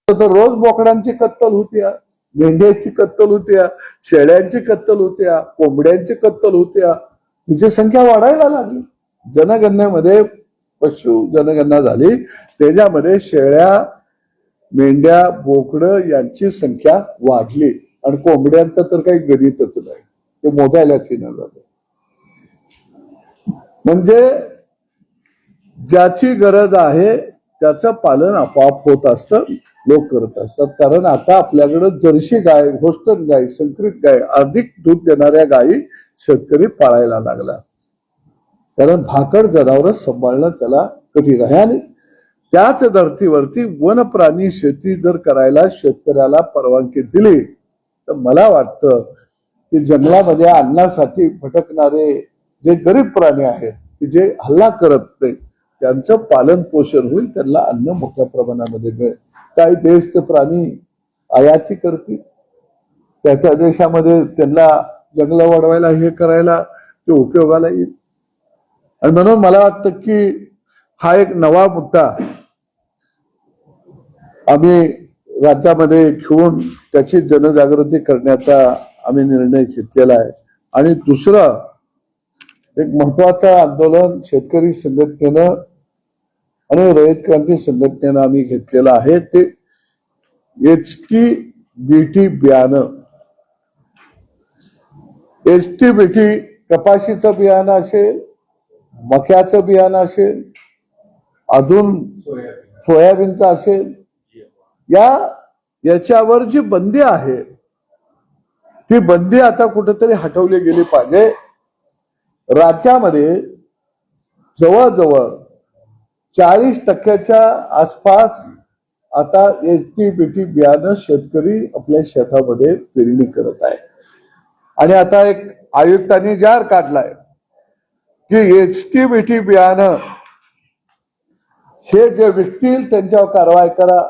तर रोज बोकडांची कत्तल होत्या, मेंढ्याची कत्तल होत्या, शेळ्यांची कत्तल होत्या, कोंबड्यांची कत्तल होत्या. तिची संख्या वाढायला लागली. जनगणनेमध्ये पशु जनगणना झाली, त्याच्यामध्ये शेळ्या, मेंढ्या, बोकडं यांची संख्या वाढली आणि कोंबड्यांचं तर काही गणितच नाही, ते मोजायलाच न झालं. म्हणजे ज्याची गरज आहे त्याचं पालन आपोआप होत असतं, लोक करत असतात. कारण आता आपल्याकडे जर्सी गाय, होस्टन गाय, संकरित गाय, अधिक दूध देणाऱ्या गायी शेतकरी पाळायला लागला. कारण भाकड जनावर सांभाळणं त्याला कठीण आहे. आणि त्याच धर्तीवरती वन प्राणी शेती जर करायला शेतकऱ्याला परवानगी दिली तर मला वाटतं की जंगलामध्ये अन्नासाठी भटकणारे जे गरीब प्राणी आहेत की जे हल्ला करत नाहीत त्यांचं पालन पोषण होईल, त्यांना अन्न मोठ्या प्रमाणामध्ये मिळेल. काही देश ते प्राणी आयाती करतील, त्या देशामध्ये त्यांना जंगल वाढवायला हे करायला ते उपयोगाला येईल. आणि म्हणून मला वाटतं की हा एक नवा मुद्दा आम्ही राज्यामध्ये घेऊन त्याची जनजागृती करण्याचा आम्ही निर्णय घेतलेला आहे. आणि दुसरं एक महत्वाचं आंदोलन शेतकरी संघटनेनं आणि रयत क्रांती संघटनेनं आम्ही घेतलेलं आहे, ते HTBT बियाणं. HTBT कपाशीचं बियाणं असेल, मक्याचं बियाणं असेल, अजून सोयाबीनचं असेल, याच्यावर जी बंदी आहे ती बंदी आता कुठेतरी हटवली गेली पाहिजे. राज्यामध्ये जवळजवळ 40% आसपास आता HTBT बियाणं शेतकरी आपल्या शेतामध्ये पेरणी करत आहे. आणि आता एक आयुक्तांनी जाहीर काढलाय की HTBT बियाणं हे जे विकतील त्यांच्यावर कारवाई करा,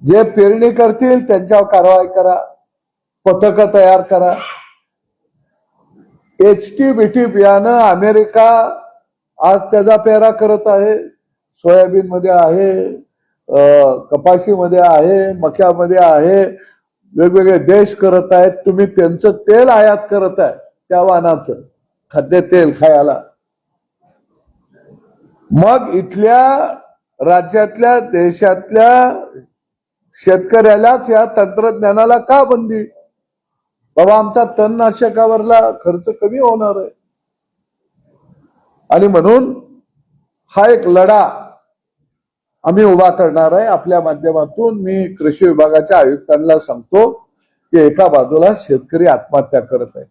जे पेरणी करतील त्यांच्यावर कारवाई करा, पथकं तयार करा. HTBT बियाणं अमेरिका आज त्याचा पेरा करत आहे, सोयाबीन मध्ये आहे, कपाशीमध्ये आहे, मक्यामध्ये आहे, वेगवेगळे देश करत आहेत. तुम्ही त्यांचं तेल आयात करत आहे, त्या वाहनाचं खाद्यतेल खायला. मग इथल्या राज्यातल्या देशातल्या शेतकऱ्यालाच या तंत्रज्ञानाला का बंदी? बाबा आमचा तणनाशकावरला खर्च कमी होणार आहे. आणि म्हणून हा एक लढा आम्ही उभा करणार आहे. आपल्या माध्यमातून मी कृषी विभागाच्या आयुक्तांना सांगतो की एका बाजूला शेतकरी आत्महत्या करत आहे,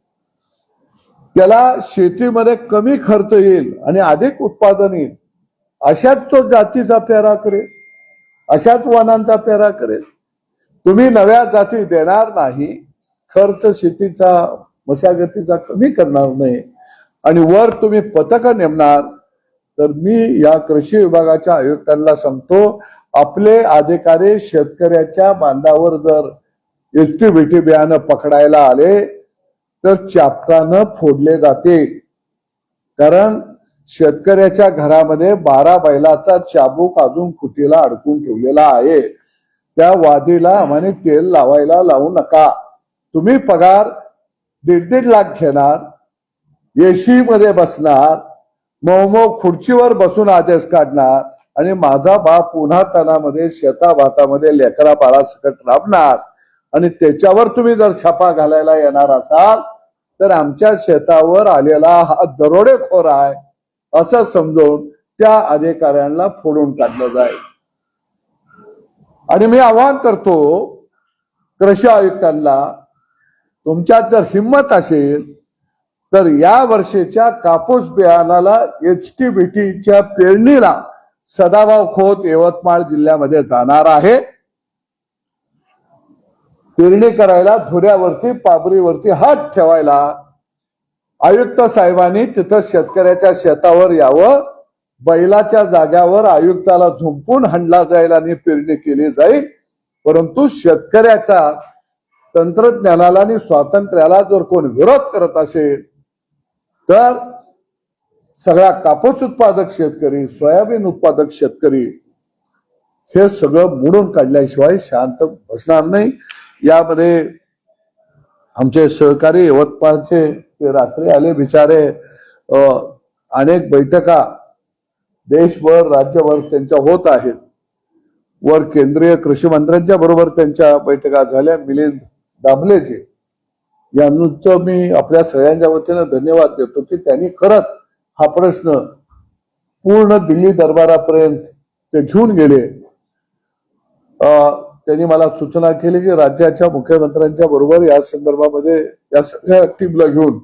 त्याला शेतीमध्ये कमी खर्च येईल आणि अधिक उत्पादन येईल अशाच तो जातीचा पेरा करेल, अशाच वाहनांचा पेरा करेल. तुम्ही नव्या जाती देणार नाही, खर्च शेतीचा मशागतीचा कमी करणार नाही आणि वर तुम्ही पथकं नेमणार. तर मी या कृषी विभागाच्या आयुक्तांना सांगतो, आपले अधिकारी शेतकऱ्याच्या बांधावर जर HTBT बियाणं पकडायला आले तर चापकानं फोडले जाते. कारण शेतकऱ्याच्या घरामध्ये 12 बैलाचा चाबूक अजून कुटीला अडकून ठेवलेला आहे. त्या वादीला आम्हाला तेल लावायला लावू नका. तुम्ही पगार 1.5 लाख घेणार, एसी मध्ये बसणार, मऊ खुर्चीवर बसून आदेश काढणार आणि माझा बाप पुन्हा तणामध्ये शेताभातामध्ये लेकरा बाळा सकट राबणार. आणि त्याच्यावर तुम्ही जर छापा घालायला येणार असाल तर आमच्या शेतावर आलेला हा दरोडेखोर आहे असं समजून त्या अधिकाऱ्यांना फोडून काढलं जाईल. आणि मी आवाहन करतो कृषी आयुक्तांना, तुमच्यात जर हिंमत असेल तर या वर्षीच्या कापूस बियाणाला HTBTच्या पेरणीला सदाभाऊ खोत यवतमाळ जिल्ह्यामध्ये जाणार आहे. पेरणी करायला धुऱ्यावरती पाबरीवरती हात ठेवायला आयुक्त साहेबांनी तिथं शेतकऱ्याच्या शेतावर यावं, बैलाच्या जाग्यावर आयुक्ताला झुंपून हाणला जाईल आणि पेरणी केली जाईल. परंतु शेतकऱ्याचा तंत्रज्ञानाला आणि स्वातंत्र्याला जर कोण विरोध करत असेल तर सगळा कापूस उत्पादक शेतकरी, सोयाबीन उत्पादक शेतकरी हे सगळं मोडून काढल्याशिवाय शांत बसणार नाही. यामध्ये आमचे सहकारी यवतमाळचे ते रात्री आले बिचारे, अनेक बैठका देशभर राज्यभर त्यांच्या होत आहेत. वर केंद्रीय कृषी मंत्र्यांच्या बरोबर त्यांच्या बैठका झाल्या, मिलिंद दाभलेजी यांचं मी आपल्या सगळ्यांच्या वतीनं धन्यवाद देतो की त्यांनी खरंच हा प्रश्न पूर्ण दिल्ली दरबारापर्यंत ते घेऊन गेले. त्यांनी मला सूचना केली की राज्याच्या मुख्यमंत्र्यांच्या बरोबर या संदर्भामध्ये या सगळ्या टीमला घेऊन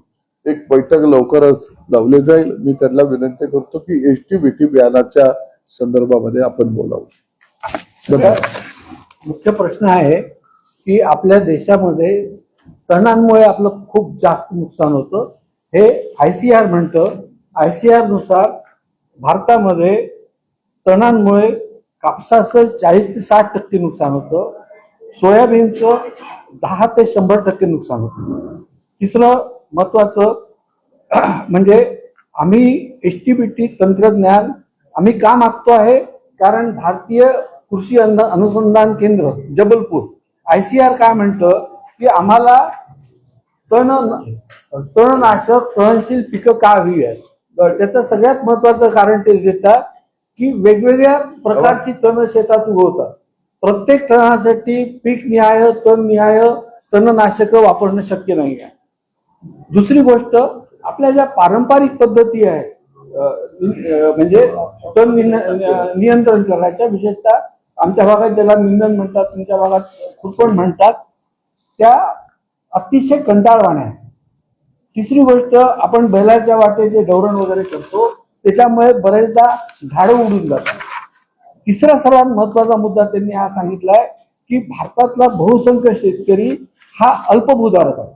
एक बैठक लवकरच लावली जाईल. मी त्यांना विनंती करतो की एसटी बियाणाच्या संदर्भामध्ये आपण बोलावं. मुख्य प्रश्न आहे की आपल्या देशामध्ये तणांमुळे आपलं खूप जास्त नुकसान होतं. हे ICR म्हणतं. ICR नुसार भारतामध्ये तणांमुळे कापसाचं 40 ते 60% नुकसान होतं, सोयाबीनचं 10 ते 100% नुकसान होतं. तिसरं महत्वाचं म्हणजे आम्ही STBT तंत्रज्ञान आम्ही का मागतो आहे, कारण भारतीय कृषी अनुसंधान केंद्र जबलपूर ICR काय म्हणतं की आम्हाला तणनाशक सहनशील पिकं का हवी आहेत. त्याचं सगळ्यात महत्वाचं कारण ते देतात की वेगवेगळ्या प्रकारची तण शेतात उगवतात. प्रत्येक तणासाठी पीकनिहाय तणनिहाय तणनाशकं वापरणं शक्य नाही आहे. दुसरी गोष्ट, आपल्या ज्या पारंपरिक पद्धती आहेत म्हणजे तण नियंत्रण करायच्या, विशेषतः आमच्या भागात ज्याला निंदन म्हणतात, तुमच्या भागात खुरपण म्हणतात, त्या अतिशय कंटाळवाण्या आहेत. तिसरी गोष्ट, आपण बैलाच्या वाटे जे डवरण वगैरे करतो त्याच्यामुळे बरेचदा झाडं उडून जातात. तिसरा सर्वात महत्वाचा मुद्दा त्यांनी हा सांगितलाय की भारतातला बहुसंख्य शेतकरी हा अल्पभूधारक आहे.